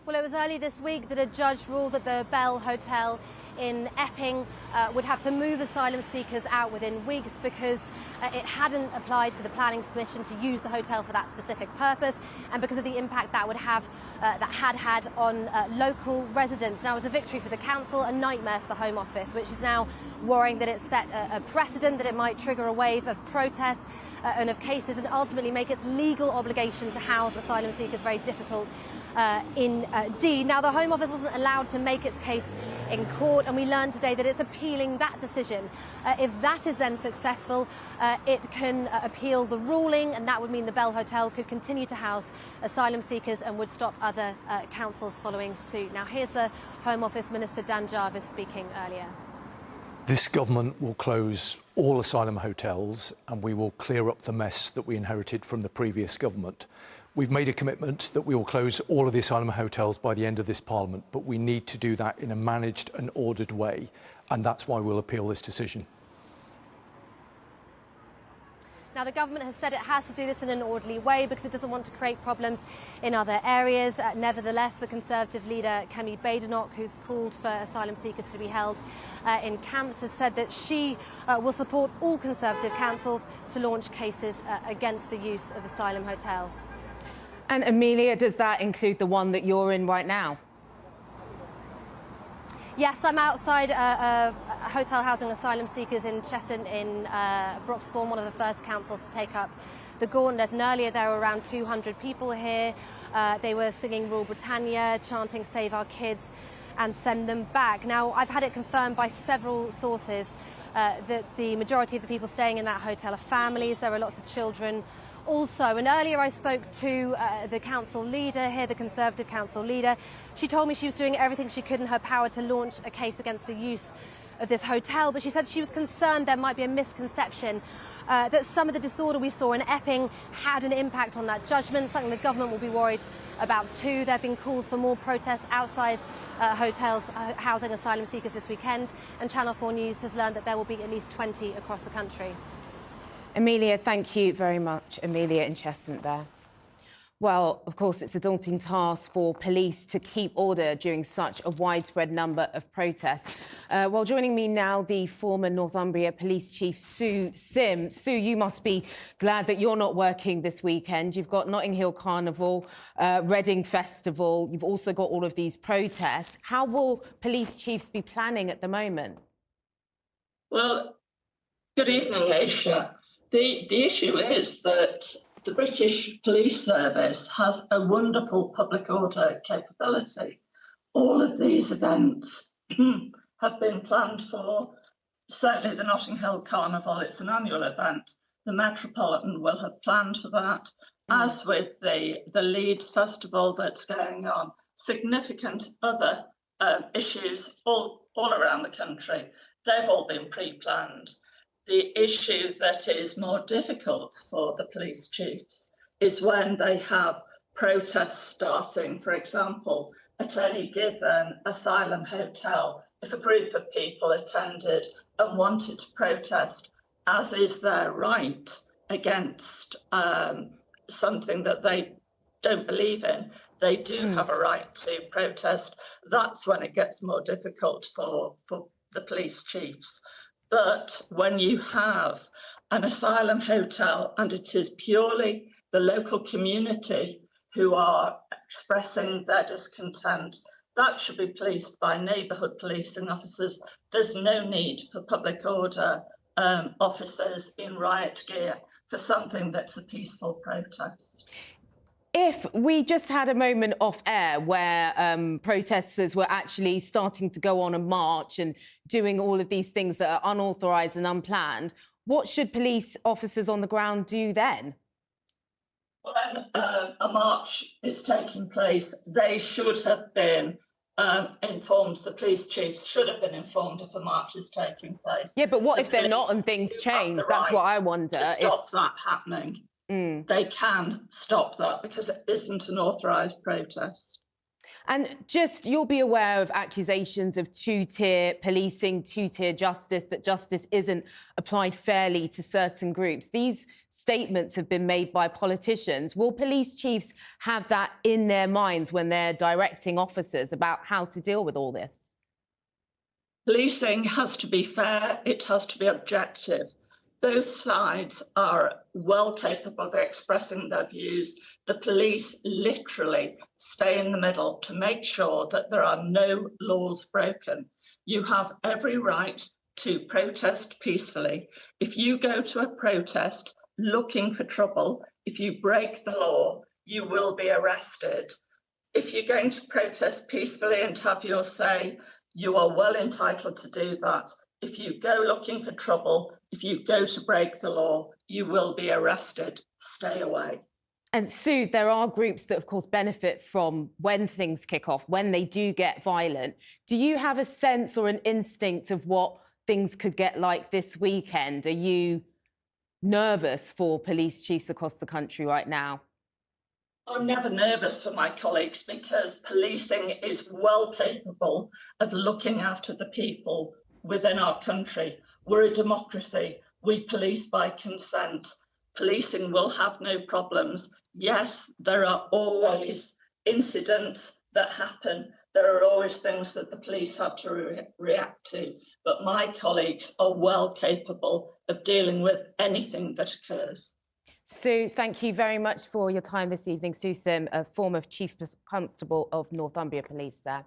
Well, it was early this week that a judge ruled that the Bell Hotel in Epping would have to move asylum seekers out within weeks because it hadn't applied for the planning permission to use the hotel for that specific purpose, and because of the impact that would have had on local residents. Now, it was a victory for the council, a nightmare for the Home Office, which is now worrying that it's set a precedent, that it might trigger a wave of protests and of cases, and ultimately make its legal obligation to house asylum seekers very difficult indeed. Now, the Home Office wasn't allowed to make its case in court, and we learned today that it's appealing that decision. If that is then successful, it can appeal the ruling, and that would mean the Bell Hotel could continue to house asylum seekers and would stop other councils following suit. Now, here's the Home Office Minister Dan Jarvis speaking earlier. This government will close all asylum hotels, and we will clear up the mess that we inherited from the previous government. We've made a commitment that we will close all of the asylum hotels by the end of this Parliament, but we need to do that in a managed and ordered way, and that's why we'll appeal this decision. Now, the government has said it has to do this in an orderly way because it doesn't want to create problems in other areas. Nevertheless, the Conservative leader, Kemi Badenoch, who's called for asylum seekers to be held in camps, has said that she will support all Conservative councils to launch cases against the use of asylum hotels. And Amelia, does that include the one that you're in right now? Yes, I'm outside a hotel housing asylum seekers in Cheshunt in Broxbourne, one of the first councils to take up the gauntlet. And earlier there were around 200 people here. They were singing Rule Britannia, chanting Save Our Kids and Send Them Back. Now, I've had it confirmed by several sources that the majority of the people staying in that hotel are families. There are lots of children also. And earlier I spoke to the council leader here, the Conservative council leader. She told me she was doing everything she could in her power to launch a case against the use of this hotel, but she said she was concerned there might be a misconception that some of the disorder we saw in Epping had an impact on that judgment, something the government will be worried about too. There have been calls for more protests outside hotels housing asylum seekers this weekend, and Channel 4 News has learned that there will be at least 20 across the country. Amelia, thank you very much. Amelia in Cheshunt there. Well, of course, it's a daunting task for police to keep order during such a widespread number of protests. Well, joining me now, the former Northumbria Police Chief, Sue Sim. Sue, you must be glad that you're not working this weekend. You've got Notting Hill Carnival, Reading Festival. You've also got all of these protests. How will police chiefs be planning at the moment? Well, good evening, Aisha. The issue is that the British Police Service has a wonderful public order capability. All of these events have been planned for. Certainly the Notting Hill Carnival, it's an annual event. The Metropolitan will have planned for that, as with the Leeds Festival that's going on. Significant other issues all around the country. They've all been pre-planned. The issue that is more difficult for the police chiefs is when they have protests starting, for example, at any given asylum hotel. If a group of people attended and wanted to protest, as is their right, against something that they don't believe in, they do have a right to protest. That's when it gets more difficult for the police chiefs. But when you have an asylum hotel and it is purely the local community who are expressing their discontent, that should be policed by neighbourhood policing officers. There's no need for public order officers in riot gear for something that's a peaceful protest. If we just had a moment off air where protesters were actually starting to go on a march and doing all of these things that are unauthorised and unplanned, what should police officers on the ground do then? When a march is taking place, they should have been informed. The police chiefs should have been informed if a march is taking place. Yeah, but what if they're not and things change? That's what I wonder. To stop that happening. They can stop that because it isn't an authorised protest. And just, you'll be aware of accusations of two-tier policing, two-tier justice, that justice isn't applied fairly to certain groups. These statements have been made by politicians. Will police chiefs have that in their minds when they're directing officers about how to deal with all this? Policing has to be fair, it has to be objective. Both sides are well capable of expressing their views. The police literally stay in the middle to make sure that there are no laws broken. You have every right to protest peacefully. If you go to a protest looking for trouble, if you break the law, you will be arrested. If you're going to protest peacefully and have your say, you are well entitled to do that. If you go looking for trouble, if you go to break the law, you will be arrested. Stay away. And Sue, there are groups that, of course, benefit from when things kick off, when they do get violent. Do you have a sense or an instinct of what things could get like this weekend? Are you nervous for police chiefs across the country right now? I'm never nervous for my colleagues because policing is well capable of looking after the people within our country. We're a democracy. We police by consent. Policing will have no problems. Yes, there are always incidents that happen. There are always things that the police have to react to. But my colleagues are well capable of dealing with anything that occurs. Sue, thank you very much for your time this evening. Sue Sim, a former Chief Constable of Northumbria Police there.